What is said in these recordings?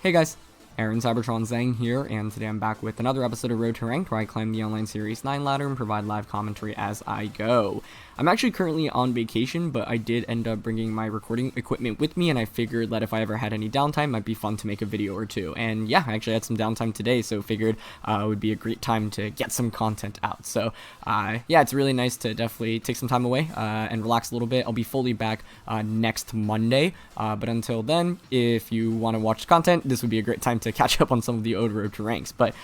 Hey guys, Aaron Cybertron Zhang here, and today I'm back with another episode of Road to Ranked, where I climb the online Series 9 ladder and provide live commentary as I go. I'm actually currently on vacation, but I did end up bringing my recording equipment with me, and I figured that if I ever had any downtime, it might be fun to make a video or two. And yeah, I actually had some downtime today, so figured it would be a great time to get some content out. So yeah, it's really nice to definitely take some time away and relax a little bit. I'll be fully back next Monday, but until then, if you want to watch content, this would be a great time to catch up on some of the old Road to Ranks. But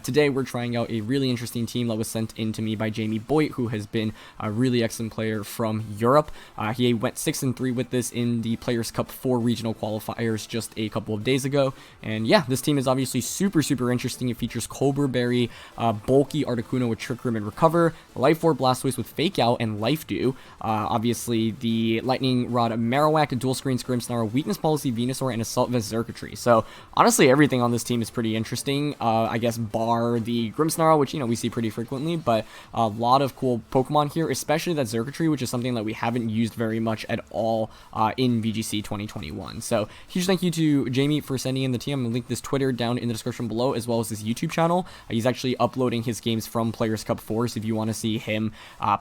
today we're trying out a really interesting team that was sent in to me by Jamie Boyt, who has been a really excellent player from Europe. He went 6-3 with this in the Players Cup 4 regional qualifiers just a couple of days ago. And yeah, this team is obviously super interesting. It features Cobra Berry, bulky Articuno with Trick Room and Recover, Life Orb Blastoise with Fake Out and Life Dew, obviously the Lightning Rod Marowak, Dual Screens Grimmsnarl, Weakness Policy Venusaur, and Assault Vest Xurkitree. So honestly, everything on this team is pretty interesting, I guess bar the Grimmsnarl, which, you know, we see pretty frequently, but a lot of cool Pokemon here, especially that Xurkitree, which is something that we haven't used very much at all in VGC 2021. So huge thank you to Jamie for sending in the team. I'm going to link this Twitter down in the description below, as well as his YouTube channel. He's actually uploading his games from Players Cup 4, so if you want to see him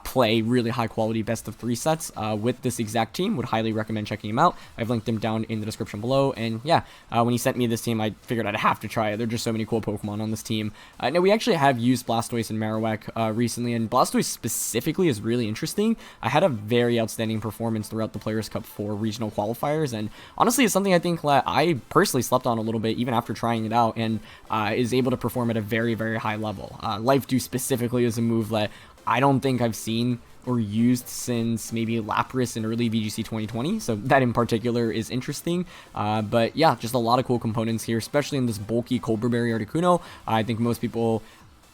play really high quality best of 3 sets with this exact team, would highly recommend checking him out. I've linked him down in the description below, and yeah, when he sent me this team, I figured I'd have to try it. There are just so many cool Pokemon on this team. Now, we actually have used Blastoise and Marowak recently, and Blastoise specifically is really interesting. I had a very outstanding performance throughout the Players Cup 4 regional qualifiers, and honestly, it's something I think that I personally slept on a little bit, even after trying it out, and is able to perform at a very high level. Life Dew specifically is a move that I don't think I've seen or used since maybe Lapras in early VGC 2020, so that in particular is interesting. But yeah, just a lot of cool components here, especially in this bulky Cobra Berry Articuno. I think most people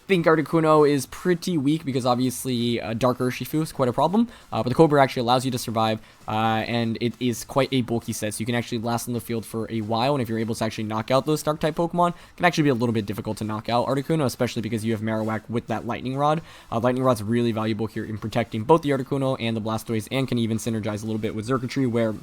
think Articuno is pretty weak because obviously Dark Urshifu is quite a problem, but the Cobra actually allows you to survive, and it is quite a bulky set, so you can actually last in the field for a while, and if you're able to actually knock out those Dark type Pokemon, it can actually be a little bit difficult to knock out Articuno, especially because you have Marowak with that Lightning Rod. Lightning Rod's really valuable here in protecting both the Articuno and the Blastoise, and can even synergize a little bit with Xurkitree, where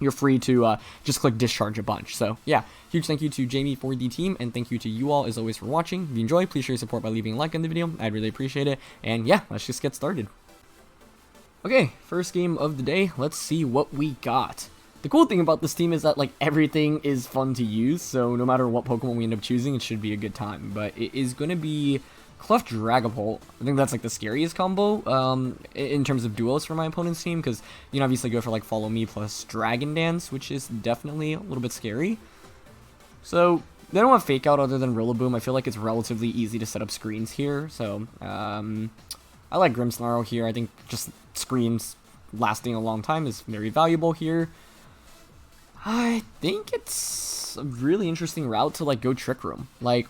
you're free to just click discharge a bunch. So yeah, huge thank you to Jamie for the team, and thank you to you all as always for watching. If you enjoy, please show your support by leaving a like on the video. I'd really appreciate it. And yeah, let's just get started. Okay, first game of the day. Let's see what we got. The cool thing about this team is that, like, everything is fun to use, so no matter what Pokemon we end up choosing, it should be a good time. But it is going to be Clef Dragapult. I think that's like the scariest combo in terms of duos for my opponent's team, because you can obviously go for like Follow Me plus Dragon Dance, which is definitely a little bit scary. So they don't have Fake Out other than Rillaboom. I feel like it's relatively easy to set up screens here, so I like Grimmsnarl here. I think just screens lasting a long time is very valuable here. I think it's a really interesting route to like go Trick Room. Like,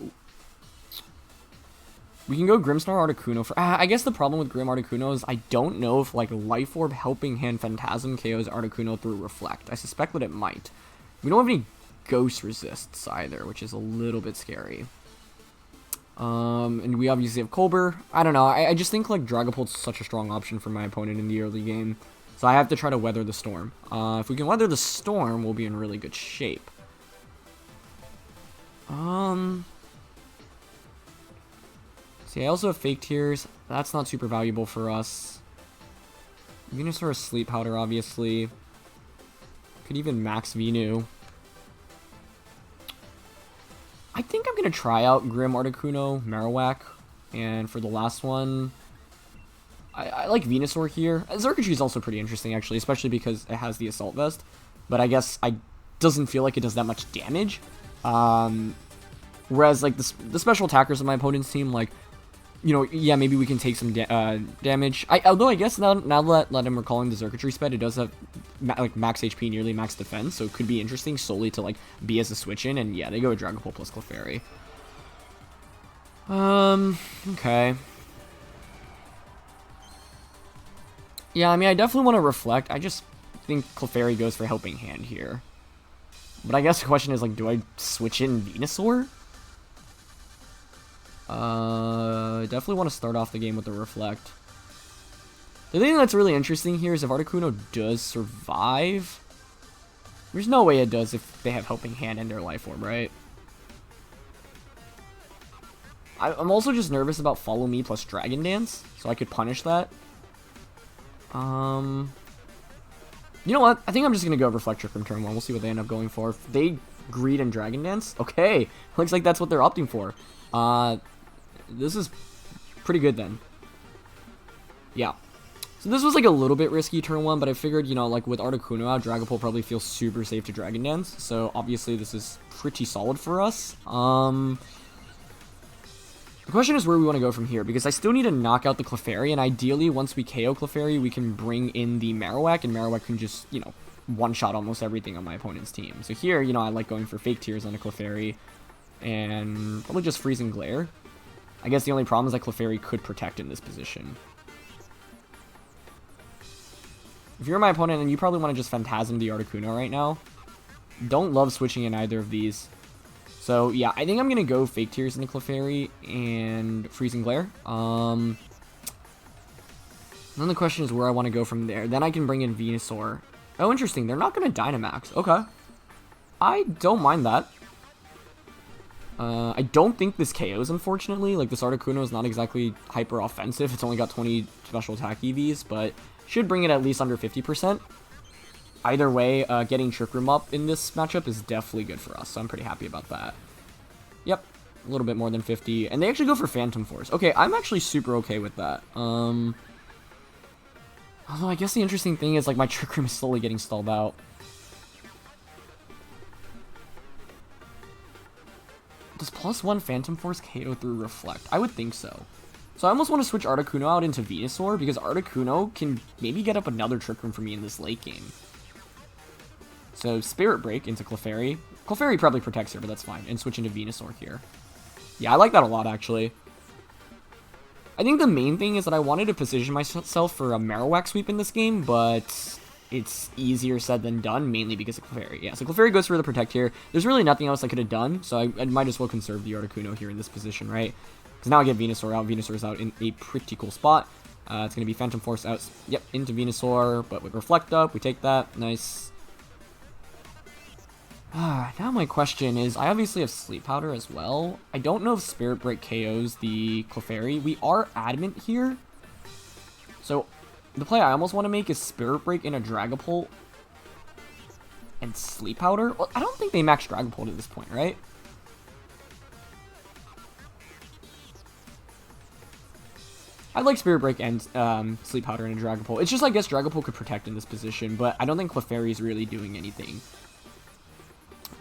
we can go Grimmsnarl Articuno for... I guess the problem with Grim Articuno is I don't know if, like, Life Orb Helping Hand Phantasm KOs Articuno through Reflect. I suspect that it might. We don't have any Ghost Resists either, which is a little bit scary. And we obviously have Colbur. I don't know. I just think, like, Dragapult's such a strong option for my opponent in the early game. So I have to try to weather the storm. If we can weather the storm, we'll be in really good shape. See, I also have Fake Tears. That's not super valuable for us. Venusaur Sleep Powder, obviously. Could even max Venu. I think I'm going to try out Grim Articuno, Marowak. And for the last one, I like Venusaur here. Xurkitree is also pretty interesting, actually, especially because it has the Assault Vest. But I guess I doesn't feel like it does that much damage. Whereas, like, the special attackers of my opponent's team, like, you know, yeah, maybe we can take some damage. Although I guess now that I'm recalling the Xurkitree sped, it does have like max HP, nearly max defense, so it could be interesting solely to like be as a switch in. And yeah, they go with Dragapult plus Clefairy. Okay. Yeah, I mean, I definitely want to Reflect. I just think Clefairy goes for Helping Hand here. But I guess the question is, like, do I switch in Venusaur? Definitely want to start off the game with the Reflect. The thing that's really interesting here is if Articuno does survive, there's no way it does if they have Helping Hand and their Life Orb, right? I'm also just nervous about Follow Me plus Dragon Dance, so I could punish that. You know what? I think I'm just going to go Reflect Trick from turn 1. We'll see what they end up going for. If they Greed and Dragon Dance, okay. Looks like that's what they're opting for. This is pretty good then. Yeah. So this was like a little bit risky turn 1, but I figured, you know, like with Articuno out, Dragapult probably feels super safe to Dragon Dance. So obviously this is pretty solid for us. The question is where we want to go from here, because I still need to knock out the Clefairy, and ideally, once we KO Clefairy, we can bring in the Marowak, and Marowak can just, you know, one-shot almost everything on my opponent's team. So here, you know, I like going for Fake Tears on a Clefairy, and probably just Freezing Glare. I guess the only problem is that Clefairy could protect in this position. If you're my opponent, then you probably want to just Phantasm the Articuno right now. Don't love switching in either of these. So, yeah, I think I'm going to go Fake Tears into Clefairy and Freezing Glare. Then the question is where I want to go from there. Then I can bring in Venusaur. Oh, interesting. They're not going to Dynamax. Okay. I don't mind that. I don't think this KOs, unfortunately. Like, this Articuno is not exactly hyper offensive. It's only got 20 special attack EVs, but should bring it at least under 50%. Either way, getting Trick Room up in this matchup is definitely good for us, so I'm pretty happy about that. Yep, a little bit more than 50. And they actually go for Phantom Force. Okay, I'm actually super okay with that. Although I guess the interesting thing is, like, my Trick Room is slowly getting stalled out. Does +1 Phantom Force KO through Reflect? I would think so. So I almost want to switch Articuno out into Venusaur, because Articuno can maybe get up another Trick Room for me in this late game. So Spirit Break into Clefairy. Clefairy probably protects her, but that's fine. And switch into Venusaur here. Yeah, I like that a lot, actually. I think the main thing is that I wanted to position myself for a Marowak sweep in this game, but it's easier said than done, mainly because of Clefairy. Yeah, so Clefairy goes for the Protect here. There's really nothing else I could have done, so I might as well conserve the Articuno here in this position, right? Because now I get Venusaur out. Venusaur's out in a pretty cool spot. It's going to be Phantom Force out, yep, into Venusaur, but with Reflect up, we take that. Nice. Now my question is, I obviously have Sleep Powder as well. I don't know if Spirit Break KOs the Clefairy. We are adamant here. So, the play I almost want to make is Spirit Break in a Dragapult and Sleep Powder. Well, I don't think they max Dragapult at this point, right? I'd like Spirit Break and Sleep Powder in a Dragapult. It's just, I guess, Dragapult could protect in this position, but I don't think Clefairy is really doing anything.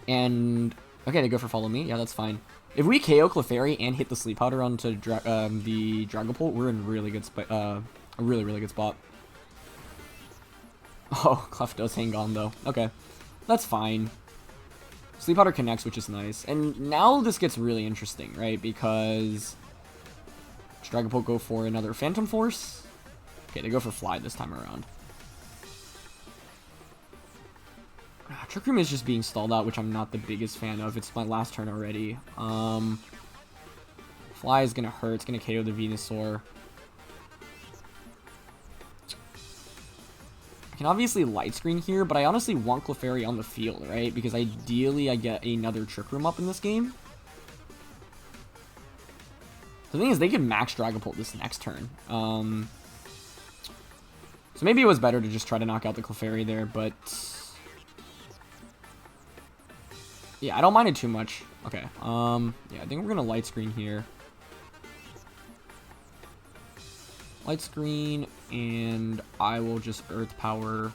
And, okay, they go for Follow Me. Yeah, that's fine. If we KO Clefairy and hit the Sleep Powder onto the Dragapult, we're in really good a really, really good spot. Oh, Clef does hang on, though. Okay, that's fine. Sleep Powder connects, which is nice. And now this gets really interesting, right? Because Dragapult go for another Phantom Force. Okay, they go for Fly this time around. Trick Room is just being stalled out, which I'm not the biggest fan of. It's my last turn already. Fly is going to hurt. It's going to KO the Venusaur. I can obviously Light Screen here, but I honestly want Clefairy on the field, right? Because ideally I get another Trick Room up in this game. The thing is, they can max Dragapult this next turn. So maybe it was better to just try to knock out the Clefairy there, but yeah, I don't mind it too much. Okay, yeah, I think we're gonna Light Screen here. Light Screen, and I will just Earth Power.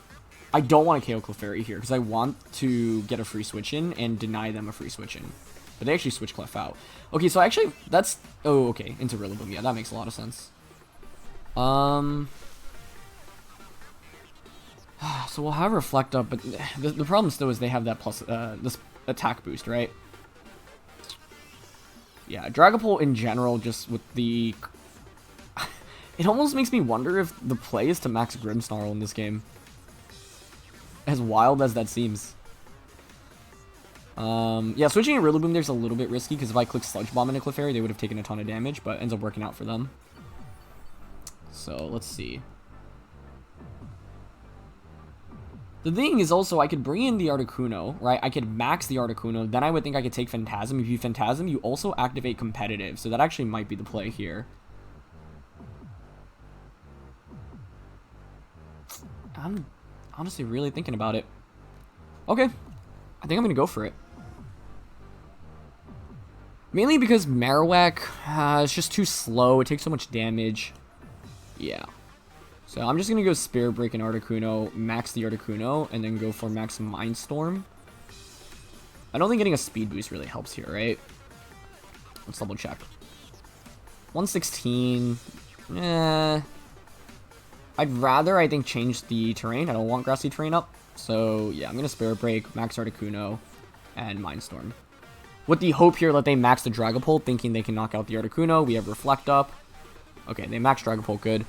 I don't want to KO Clefairy here, because I want to get a free switch in and deny them a free switch in. But they actually switch Clef out. Okay, so actually, that's, oh, okay, into Rillaboom. Yeah, that makes a lot of sense. So we'll have Reflect up, but the problem still is they have that plus, this attack boost, right? Yeah, Dragapult in general, just with the... It almost makes me wonder if the play is to max Grimmsnarl in this game. As wild as that seems. Yeah, switching a Rillaboom there's a little bit risky, because if I click Sludge Bomb into Clefairy, they would have taken a ton of damage, but ends up working out for them. So, let's see. The thing is also, I could bring in the Articuno, right? I could max the Articuno. Then I would think I could take Phantasm. If you Phantasm, you also activate Competitive. So that actually might be the play here. I'm honestly really thinking about it. Okay. I think I'm going to go for it. Mainly because Marowak is just too slow. It takes so much damage. Yeah. So I'm just going to go Spirit Break and Articuno, max the Articuno, and then go for max Mindstorm. I don't think getting a Speed Boost really helps here, right? Let's double check. 116. I'd rather, I think, change the terrain. I don't want Grassy Terrain up. So, yeah, I'm going to Spirit Break, max Articuno, and Mindstorm. With the hope here that they max the Dragapult, thinking they can knock out the Articuno. We have Reflect up. Okay, they max Dragapult, good.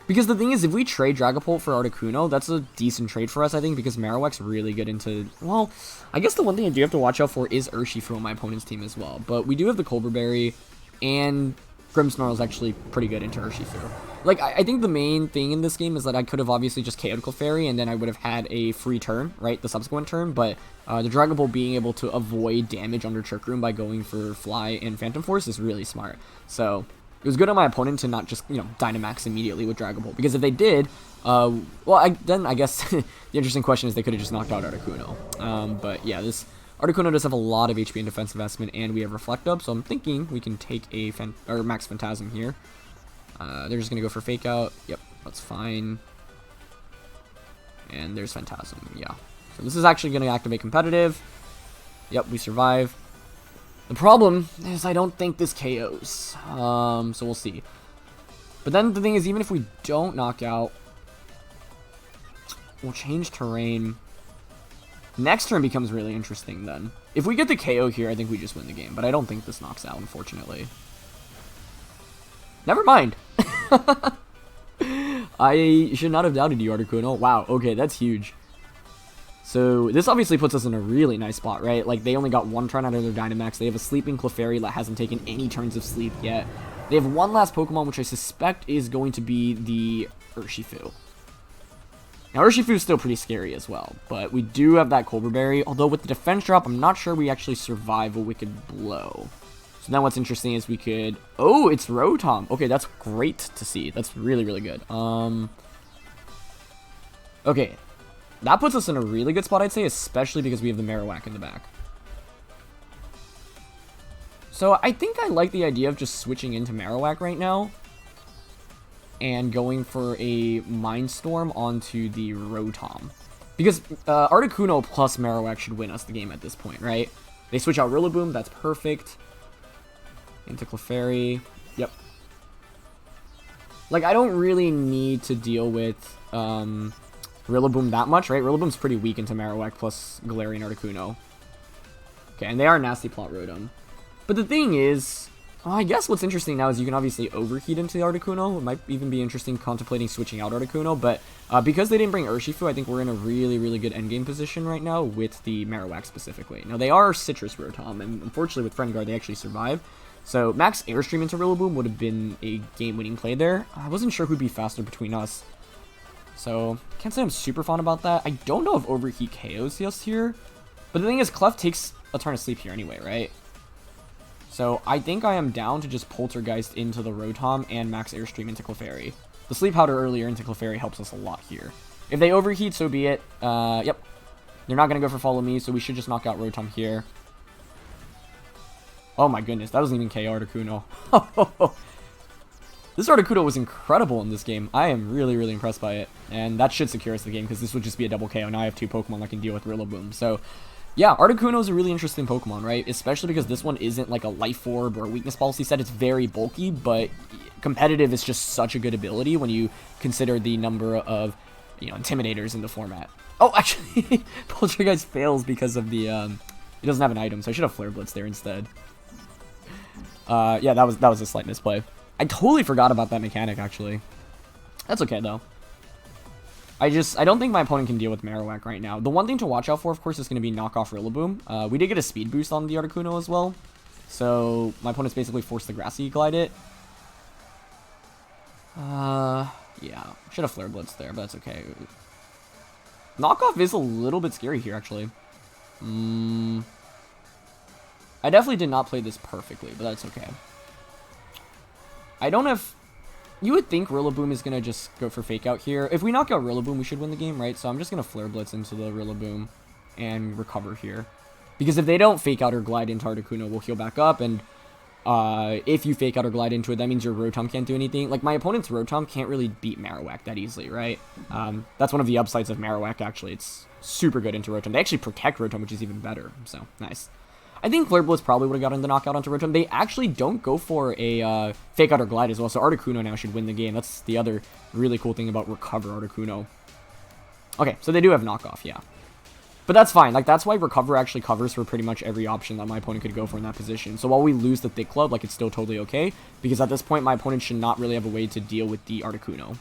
Because the thing is, if we trade Dragapult for Articuno, that's a decent trade for us, I think, because Marowak's really good into... Well, I guess the one thing I do have to watch out for is Urshifu on my opponent's team as well. But we do have the Colbur Berry, and Grimmsnarl is actually pretty good into Urshifu. Like, I think the main thing in this game is that I could have obviously just KO'd Clefairy, and then I would have had a free turn, right, the subsequent turn, but the Dragapult being able to avoid damage under Trick Room by going for Fly and Phantom Force is really smart. So... It was good on my opponent to not just, you know, Dynamax immediately with Dragapult. Because if they did, then I guess the interesting question is they could have just knocked out Articuno. But yeah, this Articuno does have a lot of HP and defense investment, and we have Reflect up, so I'm thinking we can take a Max Phantasm here. They're just going to go for Fake Out. Yep, that's fine. And there's Phantasm, yeah. So this is actually going to activate Competitive. Yep, we survive. The problem is I don't think this KOs, so we'll see. But then the thing is, even if we don't knock out, we'll change terrain. Next turn becomes really interesting then. If we get the KO here, I think we just win the game, but I don't think this knocks out, unfortunately. Never mind. I should not have doubted you, Articuno. Wow, okay, that's huge. So, this obviously puts us in a really nice spot, right? Like, they only got one turn out of their Dynamax. They have a sleeping Clefairy that hasn't taken any turns of sleep yet. They have one last Pokemon, which I suspect is going to be the Urshifu. Now, Urshifu is still pretty scary as well, but we do have that Colbur Berry. Although, with the defense drop, I'm not sure we actually survive a Wicked Blow. So, now what's interesting is we could... Oh, it's Rotom! Okay, that's great to see. That's really, really good. Okay. That puts us in a really good spot, I'd say, especially because we have the Marowak in the back. So I think I like the idea of just switching into Marowak right now and going for a Mindstorm onto the Rotom. Because Articuno plus Marowak should win us the game at this point, right? They switch out Rillaboom, that's perfect. Into Clefairy, yep. Like, I don't really need to deal with... Rillaboom that much, right? Rillaboom's pretty weak into Marowak plus Galarian Articuno. Okay, and they are Nasty Plot Rotom. But the thing is, I guess what's interesting now is you can obviously overheat into the Articuno. It might even be interesting contemplating switching out Articuno, but because they didn't bring Urshifu, I think we're in a really, really good endgame position right now with the Marowak specifically. Now, they are Citrus Rotom, and unfortunately with Friend Guard, they actually survive. So, Max Airstream into Rillaboom would have been a game-winning play there. I wasn't sure who'd be faster between us. So, can't say I'm super fond about that. I don't know if Overheat KOs us here. But the thing is, Clef takes a turn of sleep here anyway, right? So, I think I am down to just Poltergeist into the Rotom and Max Airstream into Clefairy. The Sleep Powder earlier into Clefairy helps us a lot here. If they overheat, so be it. Yep. They're not going to go for Follow Me, so we should just knock out Rotom here. Oh my goodness, that doesn't even KO Articuno. This Articuno was incredible in this game. I am really, really impressed by it. And that should secure us the game, because this would just be a double KO. Now I have two Pokemon that can deal with Rillaboom. So, yeah, Articuno is a really interesting Pokemon, right? Especially because this one isn't like a Life Orb or a Weakness Policy set. It's very bulky, but competitive is just such a good ability when you consider the number of, you know, Intimidators in the format. Oh, actually, Poltergeist fails because of the, he doesn't have an item, so I should have Flare Blitz there instead. Yeah, that was a slight misplay. I totally forgot about that mechanic, actually. That's okay, though. I don't think my opponent can deal with Marowak right now. The one thing to watch out for, of course, is going to be knockoff Rillaboom. We did get a speed boost on the Articuno as well. So, my opponent's basically forced the Grassy Glide it. Yeah. Should have Flare Blitz there, but that's okay. Knockoff is a little bit scary here, actually. I definitely did not play this perfectly, but that's okay. I don't have... You would think Rillaboom is going to just go for Fake Out here. If we knock out Rillaboom, we should win the game, right? So I'm just going to Flare Blitz into the Rillaboom and recover here. Because if they don't Fake Out or Glide into Articuno, we'll heal back up, and if you Fake Out or Glide into it, that means your Rotom can't do anything. Like, my opponent's Rotom can't really beat Marowak that easily, right? That's one of the upsides of Marowak, actually. It's super good into Rotom. They actually protect Rotom, which is even better, so nice. I think Flare Blitz probably would have gotten the knockout onto Rotom. They actually don't go for a Fake Out or Glide as well, so Articuno now should win the game. That's the other really cool thing about Recover Articuno. Okay, so they do have knockoff, yeah. But that's fine. Like, that's why Recover actually covers for pretty much every option that my opponent could go for in that position. So while we lose the Thick Club, like, it's still totally okay, because at this point, my opponent should not really have a way to deal with the Articuno.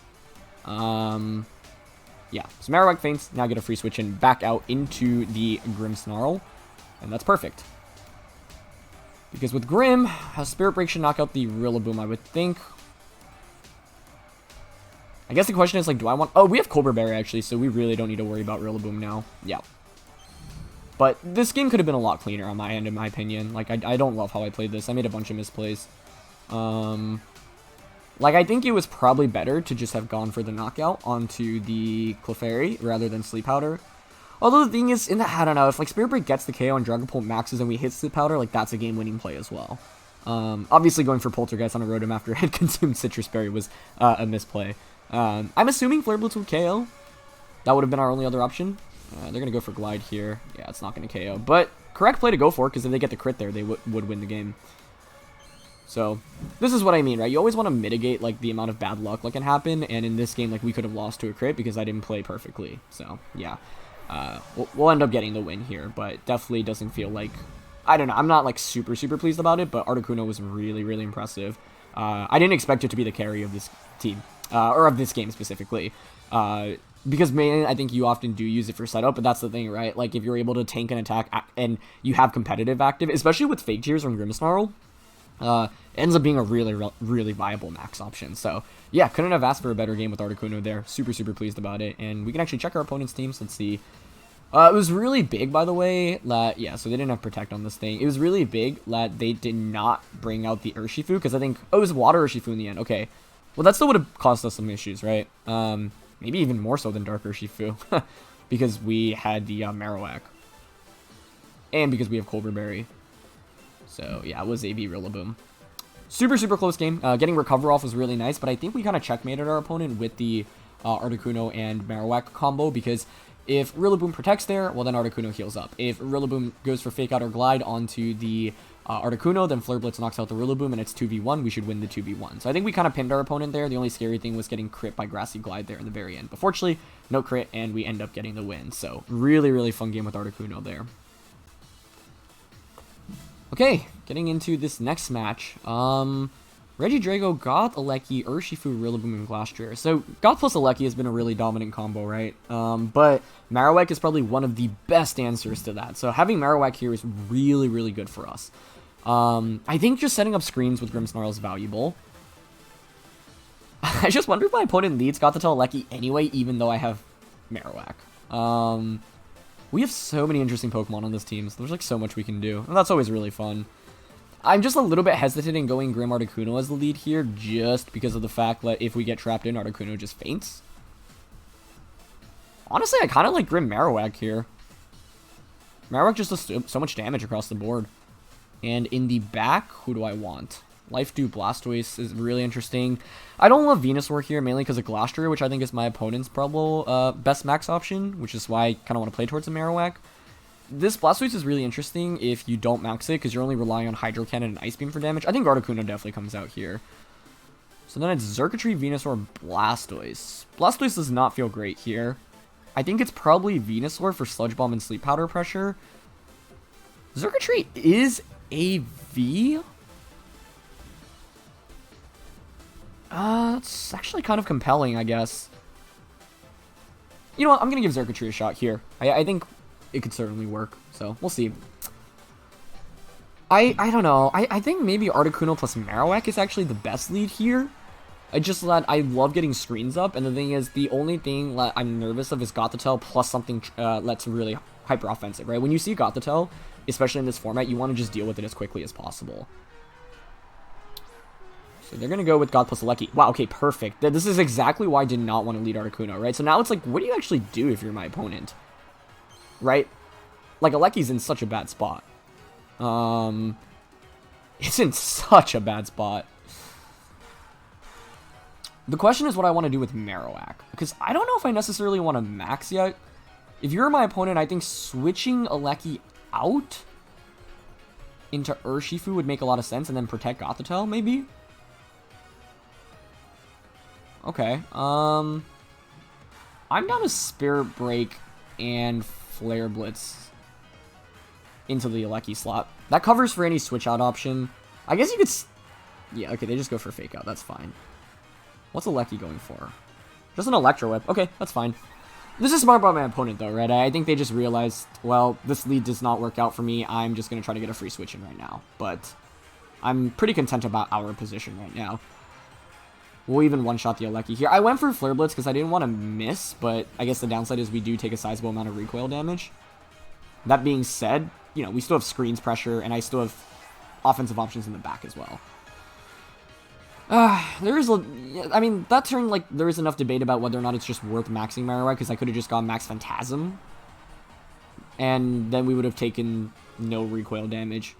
Yeah, so Marowak faints, now get a free switch in back out into the Grimmsnarl, and that's perfect. Because with Grim, a Spirit Break should knock out the Rillaboom, I would think. I guess the question is, like, do I want... Oh, we have Cobra Berry, actually, so we really don't need to worry about Rillaboom now. Yeah. But this game could have been a lot cleaner on my end, in my opinion. Like, I don't love how I played this. I made a bunch of misplays. Like, I think it was probably better to just have gone for the knockout onto the Clefairy rather than Sleep Powder. Although the thing is, I don't know, if like Spirit Break gets the KO and Dragapult maxes and we hit Sleep Powder, like that's a game-winning play as well. Obviously going for Poltergeist on a Rotom after it had consumed Citrus Berry was a misplay. I'm assuming Flare Blitz would KO. That would have been our only other option. They're going to go for Glide here. Yeah, it's not going to KO. But correct play to go for, because if they get the crit there, they would win the game. So, this is what I mean, right? You always want to mitigate, like, the amount of bad luck that can happen, and in this game, like, we could have lost to a crit because I didn't play perfectly. So, yeah. We'll end up getting the win here, but definitely doesn't feel like... I don't know, I'm not, like, super pleased about it, but Articuno was really impressive. I didn't expect it to be the carry of this team, or of this game specifically. Because mainly, I think you often do use it for setup, but that's the thing, right? Like, if you're able to tank an attack and you have competitive active, especially with Fake Tears from Grimmsnarl, ends up being a really viable max option. So, yeah, couldn't have asked for a better game with Articuno there. Super pleased about it. And we can actually check our opponent's teams. Let's see. It was really big, by the way, that, yeah, so they didn't have Protect on this thing. It was really big that they did not bring out the Urshifu, because I think, oh, it was Water Urshifu in the end. Okay. Well, that still would have caused us some issues, right? Maybe even more so than Dark Urshifu, because we had the Marowak. And because we have Cobra Berry. So, yeah, it was AB Rillaboom. Super close game. Getting Recover off was really nice, but I think we kind of checkmated our opponent with the Articuno and Marowak combo, because if Rillaboom protects there, well, then Articuno heals up. If Rillaboom goes for Fake Out or Glide onto the Articuno, then Flare Blitz knocks out the Rillaboom, and it's 2v1. We should win the 2v1. So I think we kind of pinned our opponent there. The only scary thing was getting crit by Grassy Glide there in the very end. But fortunately, no crit, and we end up getting the win. So really fun game with Articuno there. Okay, getting into this next match. Regidrago, Gothitelle, Urshifu, Rillaboom, and Glastrier. So, Goth plus Aleki has been a really dominant combo, right? But Marowak is probably one of the best answers to that. So, having Marowak here is really good for us. I think just setting up screens with Grimmsnarl is valuable. I just wonder if my opponent leads Gothitelle Aleki anyway, even though I have Marowak. We have so many interesting Pokemon on this team, so there's like so much we can do, and that's always really fun. I'm just a little bit hesitant in going Grim Articuno as the lead here, just because of the fact that if we get trapped in, Articuno just faints. Honestly, I kind of like Grim Marowak here. Marowak just does so much damage across the board. And in the back, who do I want? Life Dew Blastoise is really interesting. I don't love Venusaur here, mainly because of Glastrier, which I think is my opponent's probable best max option, which is why I kind of want to play towards a Marowak. This Blastoise is really interesting if you don't max it, because you're only relying on Hydro Cannon and Ice Beam for damage. I think Articuno definitely comes out here. So then it's Xurkitree, Venusaur, Blastoise. Blastoise does not feel great here. I think it's probably Venusaur for Sludge Bomb and Sleep Powder pressure. Xurkitree is AV? It's actually kind of compelling, I guess. You know what? I'm going to give Xurkitree a shot here. I think it could certainly work, so we'll see. I don't know. I think maybe Articuno plus Marowak is actually the best lead here. It's just that I love getting screens up, and the thing is, the only thing that I'm nervous of is Gothitelle plus something that's really hyper offensive, right? When you see Gothitelle, especially in this format, you want to just deal with it as quickly as possible. So they're going to go with God plus Galarian. Wow, okay, perfect. This is exactly why I did not want to lead Articuno, right? So now it's like, what do you actually do if you're my opponent? Right? Like, Galareki's in such a bad spot. It's in such a bad spot. The question is what I want to do with Marowak, because I don't know if I necessarily want to max yet. If you're my opponent, I think switching Galarian out into Urshifu would make a lot of sense, and then protect Gothitelle, maybe? Okay, I'm down to Spirit Break and Flare Blitz into the Galarian slot. That covers for any switch out option. I guess you could... Yeah, okay, they just go for Fake Out, that's fine. What's Galarian going for? Just an Electro Whip. Okay, that's fine. This is smart by my opponent, though, right? I think they just realized, well, this lead does not work out for me. I'm just going to try to get a free switch in right now. But I'm pretty content about our position right now. We'll even one-shot the Galarian here. I went for Flare Blitz because I didn't want to miss, but I guess the downside is we do take a sizable amount of recoil damage. That being said, you know, we still have screens pressure, and I still have offensive options in the back as well. There is, I mean, that turn, like, there is enough debate about whether or not it's just worth maxing Marowak, because I could have just gone max Phantasm, and then we would have taken no recoil damage.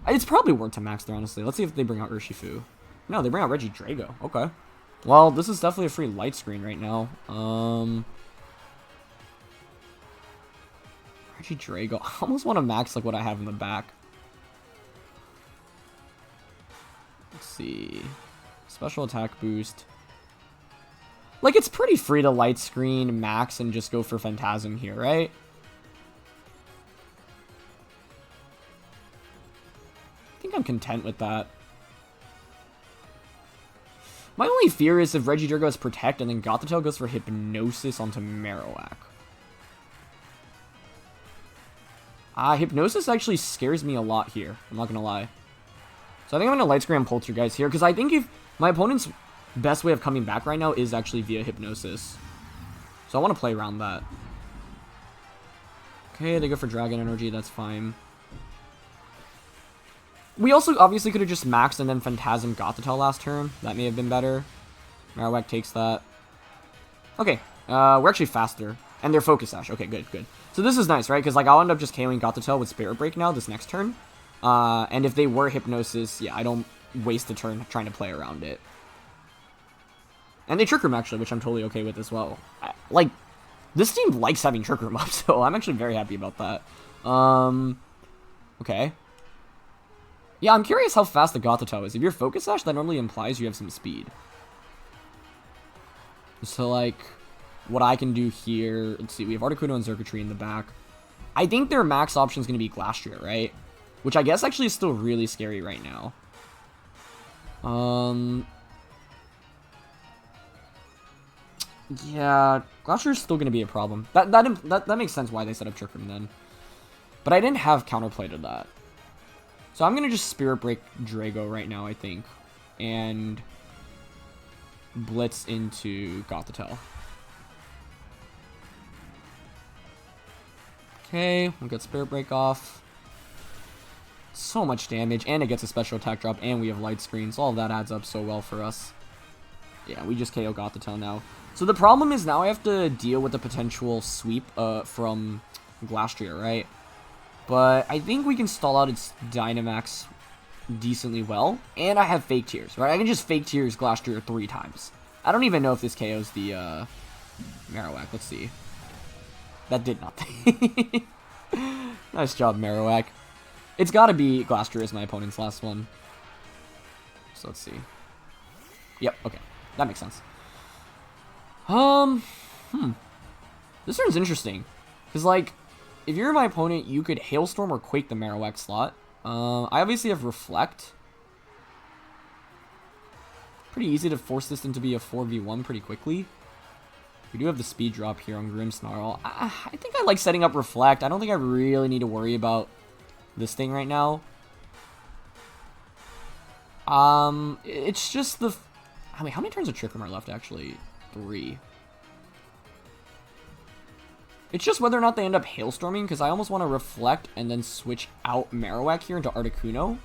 It's probably worth to max there, honestly. Let's see if they bring out Urshifu. No, they bring out Regidrago. Okay. Well, this is definitely a free light screen right now. Regidrago. I almost want to max, like, what I have in the back. Let's see. Special attack boost. Like, it's pretty free to light screen, max, and just go for Phantasm here, right? I think I'm content with that. My only fear is if Regidrago has Protect and then Gothitelle goes for Hypnosis onto Marowak. Hypnosis actually scares me a lot here. I'm not going to lie. So I think I'm going to Light Screen and Poltergeist here, because I think if my opponent's best way of coming back right now is actually via Hypnosis. So I want to play around that. Okay, they go for Dragon Energy, that's fine. We also obviously could have just maxed and then Phantasm Gothitelle last turn. That may have been better. Marowak takes that. Okay, we're actually faster. And they're Focus Sash. Okay, good, good. So this is nice, right? Because like I'll end up just KOing Gothitelle with Spirit Break now this next turn. And if they were Hypnosis, yeah, I don't waste a turn trying to play around it. And they Trick Room, actually, which I'm totally okay with as well. Like, this team likes having Trick Room up, so I'm actually very happy about that. Okay. Yeah, I'm curious how fast the Gothitelle is. If you're Focus Sash, that normally implies you have some speed. So, like, what I can do here... Let's see, we have Articuno and Xurkitree in the back. I think their max option is going to be Glastrier, right? Which I guess actually is still really scary right now. Yeah, Glastrier is still going to be a problem. That makes sense why they set up Trick Room then. But I didn't have counterplay to that. So I'm going to just Spirit Break Drago right now, I think. And Blitz into Gothitelle. Okay, we'll get Spirit Break off. So much damage, and it gets a special attack drop, and we have Light Screen, so all of that adds up so well for us. Yeah, we just KO Gothitelle now. So the problem is now I have to deal with the potential sweep from Glastrier, right? But I think we can stall out its Dynamax decently well, and I have Fake Tears, right? I can just Fake Tears Glastrier 3 times. I don't even know if this KOs the Marowak. Let's see. That did nothing. Nice job, Marowak. It's got to be Glastrier as my opponent's last one. So let's see. Yep, okay. That makes sense. This turn's interesting. Because, like, if you're my opponent, you could Hailstorm or Quake the Marowak slot. I obviously have Reflect. Pretty easy to force this into be a 4v1 pretty quickly. We do have the speed drop here on Grimmsnarl. I think I like setting up Reflect. I don't think I really need to worry about this thing right now. It's just the... Wait, how many turns of Trick Room are left, actually? 3. It's just whether or not they end up Hailstorming, because I almost want to Reflect and then switch out Marowak here into Articuno.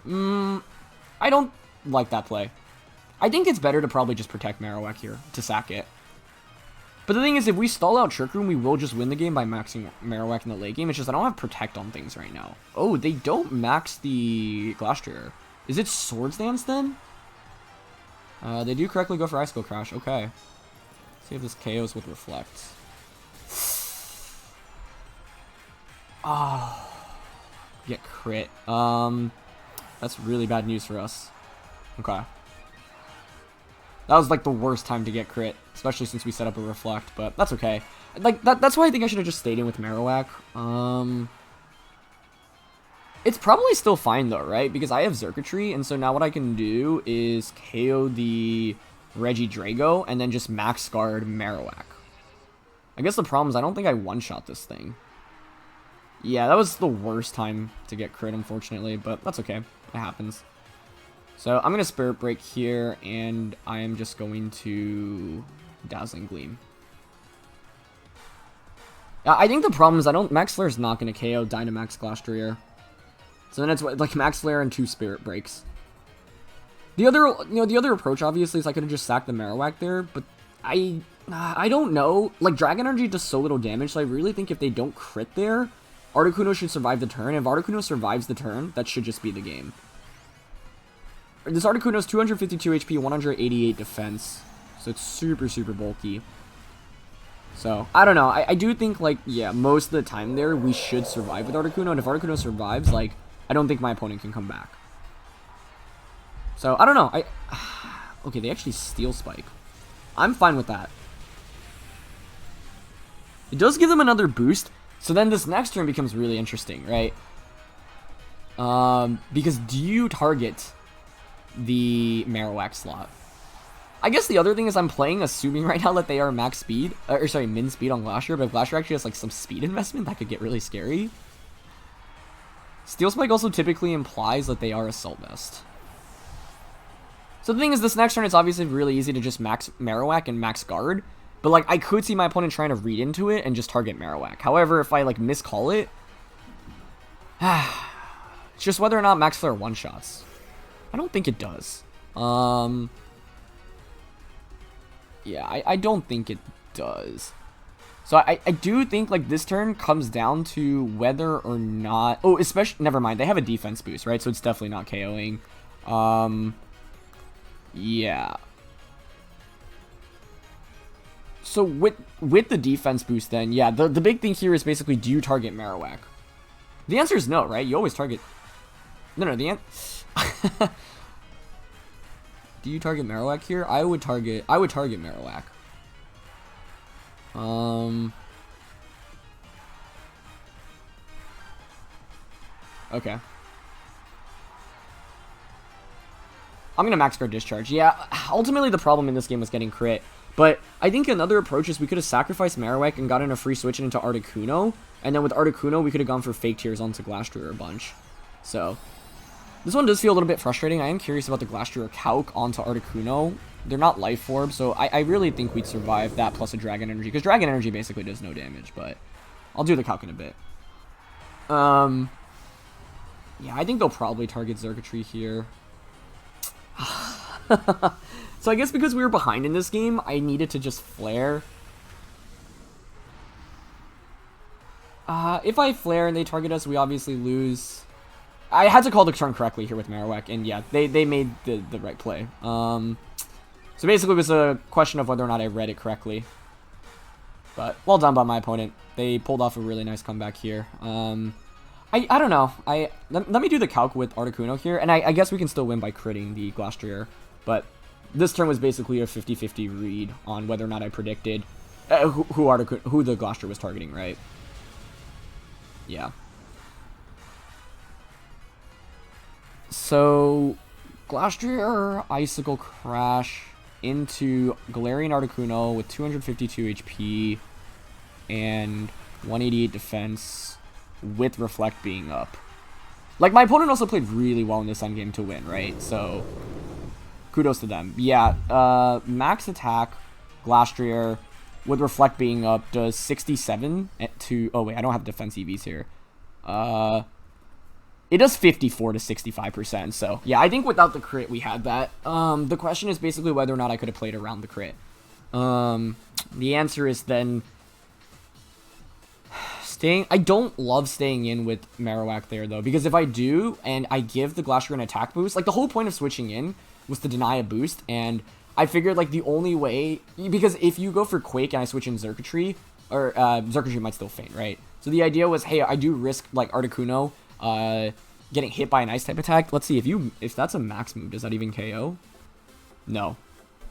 I don't like that play. I think it's better to probably just protect Marowak here to sack it. But the thing is, if we stall out Trick Room, we will just win the game by maxing Marowak in the late game. It's just I don't have Protect on things right now. Oh, they don't max the Glastrier. Is it Swords Dance then? They do correctly go for Icicle Crash. Okay. Let's see if this KOs with Reflect. Oh. Get crit. That's really bad news for us. Okay. That was like the worst time to get crit, especially since we set up a Reflect, but that's okay. Like that's why I think I should have just stayed in with Marowak. It's probably still fine though, right? Because I have Xurkitree, and so now what I can do is KO the Regidrago and then just max guard Marowak. I guess the problem is I don't think I one-shot this thing. Yeah, that was the worst time to get crit, unfortunately, but that's okay. It happens. So I'm going to Spirit Break here, and I am just going to Dazzling Gleam. I think the problem is Max Flare is not going to KO Dynamax Glastrier. So then it's like Max Flare and 2 Spirit Breaks. The other approach obviously is I could have just sacked the Marowak there, but I don't know. Like Dragon Energy does so little damage, so I really think if they don't crit there, Articuno should survive the turn. If Articuno survives the turn, that should just be the game. This Articuno is 252 HP, 188 defense. So it's super, super bulky. So, I don't know. I do think, like, yeah, most of the time there, we should survive with Articuno. And if Articuno survives, like, I don't think my opponent can come back. So, I don't know. Okay, they actually Steel Spike. I'm fine with that. It does give them another boost. So then this next turn becomes really interesting, right? Because do you target the Marowak slot? I guess the other thing is I'm playing assuming right now that they are max speed, or sorry, min speed on Glastrier, but if Glastrier actually has like some speed investment, that could get really scary. Steel Spike also typically implies that they are Assault Vest. So the thing is, this next turn it's obviously really easy to just max Marowak and max guard, but like I could see my opponent trying to read into it and just target Marowak. However, if I like miscall it, it's just whether or not Max Flare one-shots. I don't think it does. Yeah, I don't think it does. So I do think like this turn comes down to whether or not... Oh, especially... Never mind. They have a defense boost, right? So it's definitely not KOing. Yeah. So with the defense boost then, yeah, the big thing here is basically, do you target Marowak? The answer is no, right? You always target... No, the answer... Do you target Marowak here? I would target Marowak. Okay. I'm gonna max guard Discharge. Yeah, ultimately the problem in this game was getting crit. But I think another approach is we could have sacrificed Marowak and gotten a free switch into Articuno. And then with Articuno, we could have gone for Fake Tears onto Glastrier a bunch. So... This one does feel a little bit frustrating. I am curious about the Glastrier Calc onto Articuno. They're not Life Orb, so I really think we'd survive that plus a Dragon Energy. Because Dragon Energy basically does no damage, but I'll do the Calc in a bit. Yeah, I think they'll probably target Xurkitree here. So I guess because we were behind in this game, I needed to just Flare. If I Flare and they target us, we obviously lose... I had to call the turn correctly here with Marowak, and yeah, they made the right play. So basically it was a question of whether or not I read it correctly. But well done by my opponent. They pulled off a really nice comeback here. I don't know. Let me do the calc with Articuno here, and I guess we can still win by critting the Glastrier. But this turn was basically a 50-50 read on whether or not I predicted who the Glastrier was targeting, right? Yeah. So, Glastrier Icicle Crash into Galarian Articuno with 252 HP and 188 defense with Reflect being up. Like, my opponent also played really well in this endgame to win, right? So, kudos to them. Yeah, max attack, Glastrier, with Reflect being up, does 67 to... Oh, wait, I don't have defense EVs here. It does 54 to 65%, so... Yeah, I think without the crit, we had that. The question is basically whether or not I could have played around the crit. The answer is then... I don't love staying in with Marowak there, though, because if I do, and I give the Glastrier an attack boost, like, the whole point of switching in was to deny a boost, and I figured, like, the only way, because if you go for Quake and I switch in Xurkitree, or, Xurkitree might still faint, right? So the idea was, hey, I do risk, like, Articuno, getting hit by an Ice-type attack. Let's see, if that's a max move, does that even KO? No.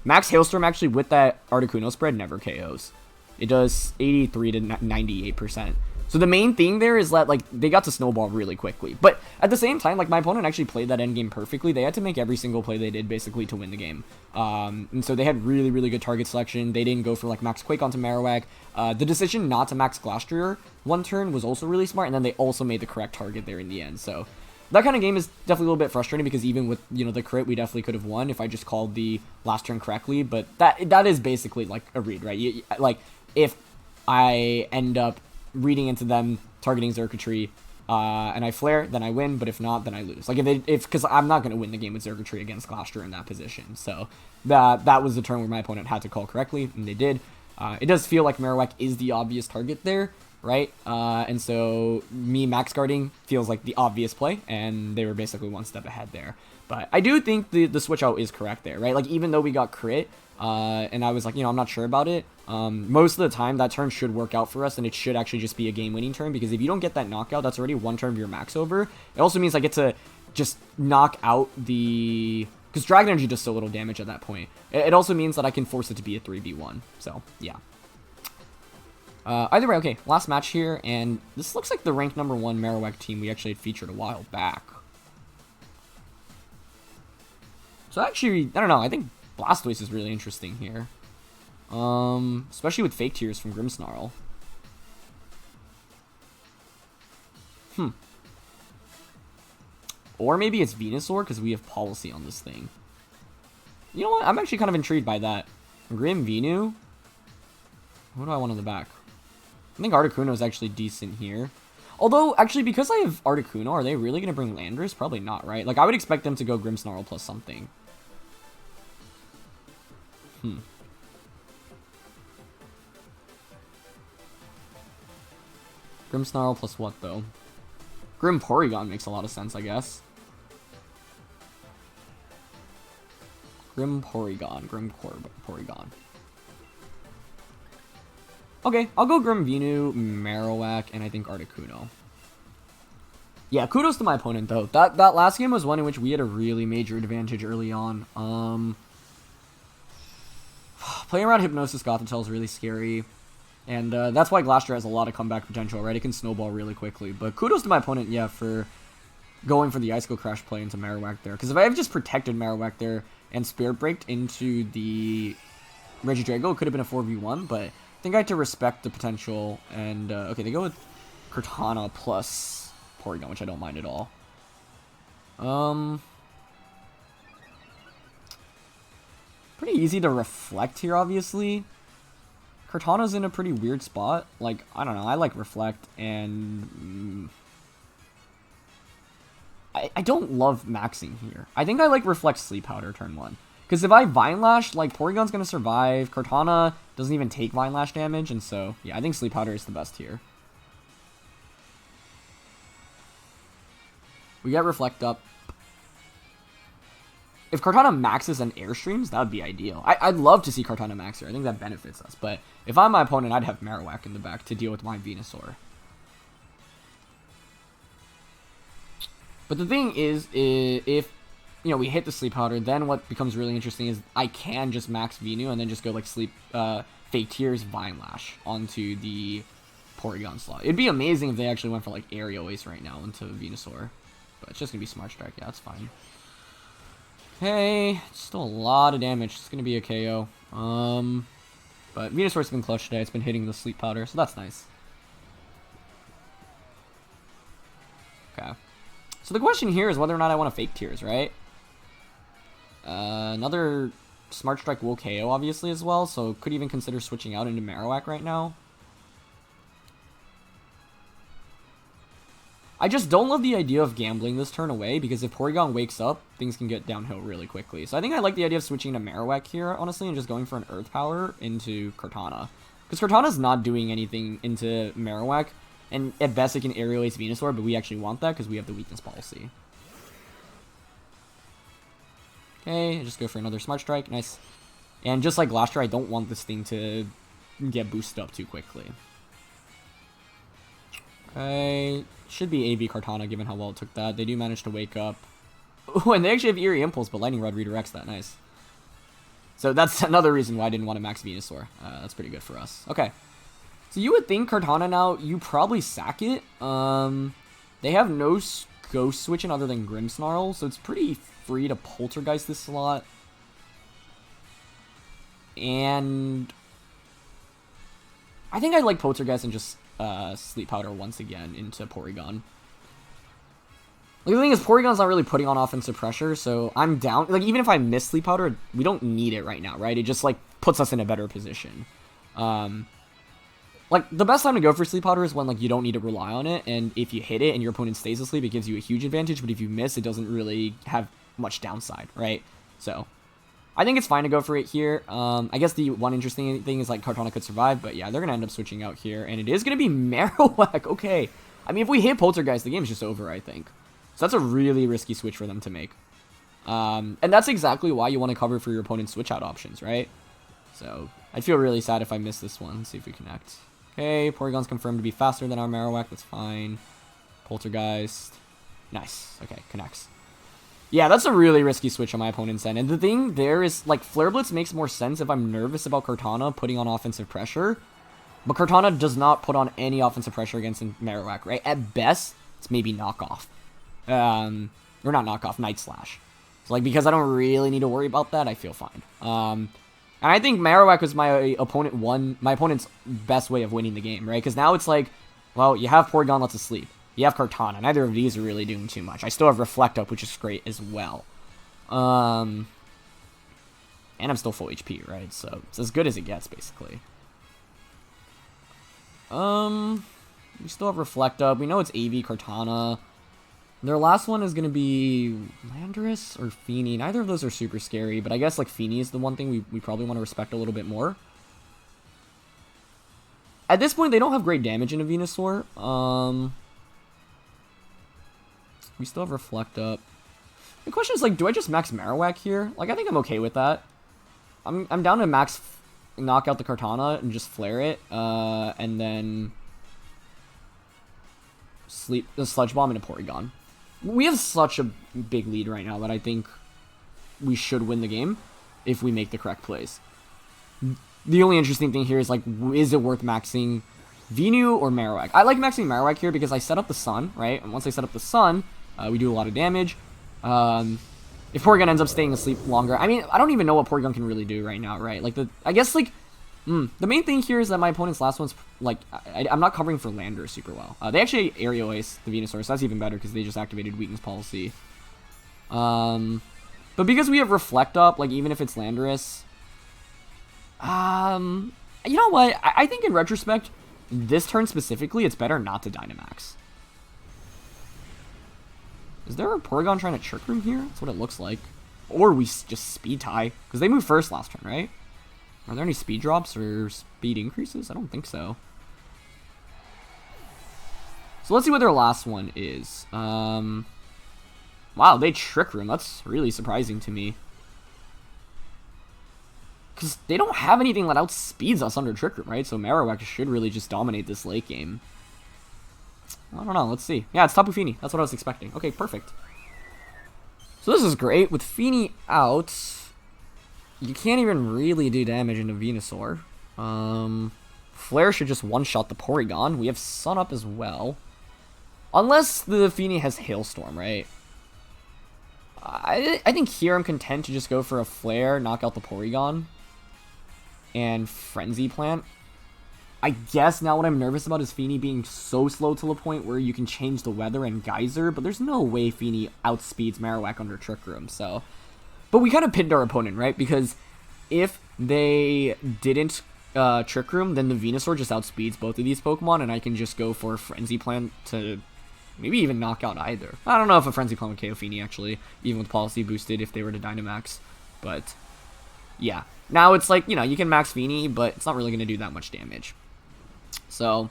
Max Hailstorm, actually, with that Articuno spread, never KOs. It does 83 to 98%. So the main thing there is that, like, they got to snowball really quickly. But at the same time, like, my opponent actually played that endgame perfectly. They had to make every single play they did, basically, to win the game. And so they had really, really good target selection. They didn't go for, like, max Quake onto Marowak. The decision not to max Glastrier one turn was also really smart, and then they also made the correct target there in the end. So that kind of game is definitely a little bit frustrating, because even with, you know, the crit, we definitely could have won if I just called the last turn correctly. But that is basically, like, a read, right? Like, if I end up reading into them targeting Xurkitree, and I flare, then I win, but if not, then I lose. Like, because I'm not going to win the game with Xurkitree against Glastrier in that position. So that was the turn where my opponent had to call correctly, and they did. It does feel like Marowak is the obvious target there, right? And so me max guarding feels like the obvious play, and they were basically one step ahead there. But I do think the switch out is correct there, right? Like, even though we got crit, and I was like, you know, I'm not sure about it. Most of the time, that turn should work out for us, and it should actually just be a game-winning turn, because if you don't get that knockout, that's already one turn of your max over. It also means I get to just knock out the... Because Dragon Energy does so little damage at that point. It also means that I can force it to be a 3v1. So, yeah. Either way, okay, last match here, and this looks like the ranked number 1 Marowak team we actually had featured a while back. So actually, I don't know, I think Blastoise is really interesting here. Especially with Fake Tears from Grimmsnarl. Or maybe it's Venusaur, because we have policy on this thing. You know what? I'm actually kind of intrigued by that. Grim Venu? What do I want on the back? I think Articuno is actually decent here. Although, actually, because I have Articuno, are they really going to bring Landorus? Probably not, right? Like, I would expect them to go Grimmsnarl plus something. Grimmsnarl plus what, though? Grim Porygon makes a lot of sense, I guess. Grim Porygon. Porygon. Okay, I'll go Grim Venu, Marowak, and I think Articuno. Yeah, kudos to my opponent, though. That last game was one in which we had a really major advantage early on. Playing around Hypnosis Gothitelle is really scary. And that's why Glastrier has a lot of comeback potential, right? It can snowball really quickly. But kudos to my opponent, yeah, for going for the Icicle Crash play into Marowak there. Because if I have just protected Marowak there and Spirit Breaked into the Regidrago, it could have been a 4v1. But I think I had to respect the potential. And, okay, they go with Kartana plus Porygon, which I don't mind at all. Pretty easy to reflect here, obviously. Kartana's in a pretty weird spot. Like, I don't know, I like Reflect, and... I don't love maxing here. I think I like Reflect Sleep Powder turn 1. Because if I Vine Lash, like, Porygon's gonna survive. Kartana doesn't even take Vine Lash damage, and so, yeah, I think Sleep Powder is the best here. We get Reflect up. If Kartana maxes and Airstreams, that would be ideal. I'd love to see Kartana max here. I think that benefits us. But if I'm my opponent, I'd have Marowak in the back to deal with my Venusaur. But the thing is, if, you know, we hit the Sleep Powder, then what becomes really interesting is I can just max Venu and then just go, like, Fake Tears, Vine Lash onto the Porygon slot. It'd be amazing if they actually went for, like, Aerial Ace right now into Venusaur. But it's just going to be Smart Strike. Yeah, that's fine. Okay, still a lot of damage. It's going to be a KO. But Venusaur's been clutch today. It's been hitting the Sleep Powder, so that's nice. Okay. So the question here is whether or not I want to Fake Tears, right? Another Smart Strike will KO, obviously, as well, so could even consider switching out into Marowak right now. I just don't love the idea of gambling this turn away, because if Porygon wakes up, things can get downhill really quickly. So I think I like the idea of switching to Marowak here, honestly, and just going for an Earth Power into Kartana. Because Kartana's not doing anything into Marowak, and at best it can Aerial Ace Venusaur, but we actually want that because we have the Weakness Policy. Okay, just go for another Smart Strike, nice. And just like Glastrier, I don't want this thing to get boosted up too quickly. Okay, should be AV Kartana given how well it took that. They do manage to wake up. Oh, and they actually have Eerie Impulse, but Lightning Rod redirects that, nice. So that's another reason why I didn't want to max Venusaur. That's pretty good for us. Okay. So you would think Kartana now, you probably sack it. They have no Ghost Switching other than Grimmsnarl, so it's pretty free to Poltergeist this slot. And I think I like Poltergeist and just Sleep Powder once again into Porygon. Like, the thing is, Porygon's not really putting on offensive pressure, so I'm down. Like, even if I miss Sleep Powder, we don't need it right now, right? It just, like, puts us in a better position. Like, the best time to go for Sleep Powder is when, like, you don't need to rely on it, and if you hit it and your opponent stays asleep, it gives you a huge advantage, but if you miss, it doesn't really have much downside, right? So, I think it's fine to go for it here. I guess the one interesting thing is, like, Kartana could survive, but yeah, they're going to end up switching out here, and it is going to be Marowak, okay. I mean, if we hit Poltergeist, the game's just over, I think. So that's a really risky switch for them to make. And that's exactly why you want to cover for your opponent's switch out options, right? So, I'd feel really sad if I miss this one. Let's see if we connect. Okay, Porygon's confirmed to be faster than our Marowak, that's fine. Poltergeist. Nice, okay, connects. Yeah, that's a really risky switch on my opponent's end. And the thing there is, like, Flare Blitz makes more sense if I'm nervous about Kartana putting on offensive pressure. But Kartana does not put on any offensive pressure against Marowak, right? At best, it's maybe knockoff. Or not knockoff, Night Slash. So, like, because I don't really need to worry about that, I feel fine. And I think Marowak was my opponent's best way of winning the game, right? Because now it's like, well, you have Porygon lets us sleep. You have Kartana. Neither of these are really doing too much. I still have Reflect Up, which is great as well. And I'm still full HP, right? So it's as good as it gets, basically. We still have Reflect Up. We know it's AV Kartana. Their last one is going to be Landorus or Fini. Neither of those are super scary, but I guess like Fini is the one thing we probably want to respect a little bit more. At this point, they don't have great damage in a Venusaur. We still have Reflect Up. The question is, like, do I just max Marowak here? Like, I think I'm okay with that. I'm down to max knock out the Kartana and just flare it, and then sleep the Sludge Bomb into Porygon. We have such a big lead right now that I think we should win the game if we make the correct plays. The only interesting thing here is, like, is it worth maxing Venu or Marowak? I like maxing Marowak here because I set up the Sun, right? And once I set up the Sun, we do a lot of damage. If Porygon ends up staying asleep longer, I mean, I don't even know what Porygon can really do right now, right? Like, I guess, like, the main thing here is that my opponent's last one's, like, I'm not covering for Landorus super well. They actually Aerial Ace the Venusaur, so that's even better because they just activated Weakness Policy. But because we have Reflect Up, like, even if it's Landorus, you know what? I think in retrospect, this turn specifically, it's better not to Dynamax. Is there a Porygon trying to Trick Room here? That's what it looks like. Or we just Speed Tie, because they moved first last turn, right? Are there any speed drops or speed increases? I don't think so. So let's see what their last one is. Wow, they Trick Room. That's really surprising to me. Because they don't have anything that outspeeds us under Trick Room, right? So Marowak should really just dominate this late game. I don't know. Let's see. Yeah, it's Tapu Fini. That's what I was expecting. Okay, perfect. So this is great. With Fini out, you can't even really do damage into Venusaur. Flare should just one-shot the Porygon. We have Sun Up as well. Unless the Fini has Hailstorm, right? I think here I'm content to just go for a Flare, knock out the Porygon, and Frenzy Plant. I guess now what I'm nervous about is Fini being so slow to the point where you can change the weather and Geyser, but there's no way Fini outspeeds Marowak under Trick Room, so... But we kind of pinned our opponent, right? Because if they didn't Trick Room, then the Venusaur just outspeeds both of these Pokemon, and I can just go for a Frenzy Plant to maybe even knock out either. I don't know if a Frenzy Plant would KO Fini, actually, even with Policy boosted if they were to Dynamax, but yeah. Now it's like, you know, you can max Fini, but it's not really going to do that much damage. So,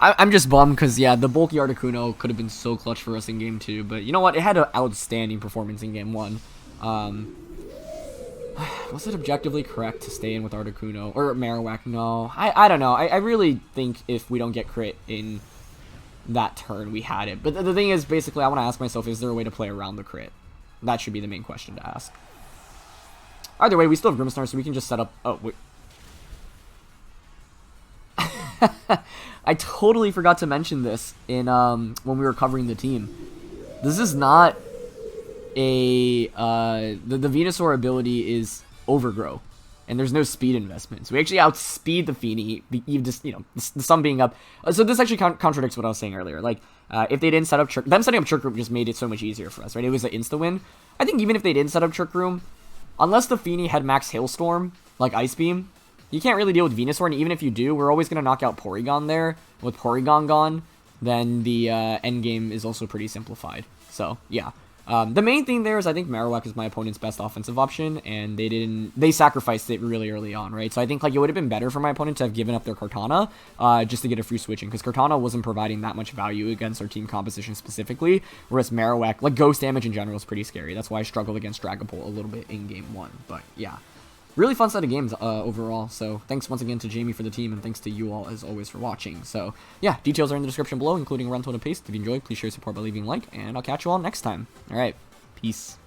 I'm just bummed because, yeah, the bulky Articuno could have been so clutch for us in Game 2. But you know what? It had an outstanding performance in Game 1. Was it objectively correct to stay in with Articuno? Or Marowak? No. I don't know. I really think if we don't get crit in that turn, we had it. But the thing is, basically, I want to ask myself, is there a way to play around the crit? That should be the main question to ask. Either way, we still have Grimmsnarl, so we can just set up... Oh, wait. I totally forgot to mention this in when we were covering the team. This is not a the Venusaur ability is Overgrow, and there's no speed investment. So we actually outspeed the Fini, just, you know, the sum being up. So this actually contradicts what I was saying earlier. Like if they didn't set up them setting up Trick Room just made it so much easier for us, right? It was an insta win. I think even if they didn't set up Trick Room, unless the Fini had max Hailstorm like Ice Beam, you can't really deal with Venusaur, and even if you do, we're always going to knock out Porygon there. With Porygon gone, then the end game is also pretty simplified. So, yeah. The main thing there is I think Marowak is my opponent's best offensive option, and they sacrificed it really early on, right? So I think like it would have been better for my opponent to have given up their Kartana just to get a free switching, because Kartana wasn't providing that much value against our team composition specifically, whereas Marowak, like ghost damage in general, is pretty scary. That's why I struggled against Dragapult a little bit in Game 1, but yeah. Really fun set of games overall, so thanks once again to Jamie for the team, and thanks to you all as always for watching. So yeah, details are in the description below, including a rental and paste. If you enjoyed, please share support by leaving a like, and I'll catch you all next time. Alright, peace.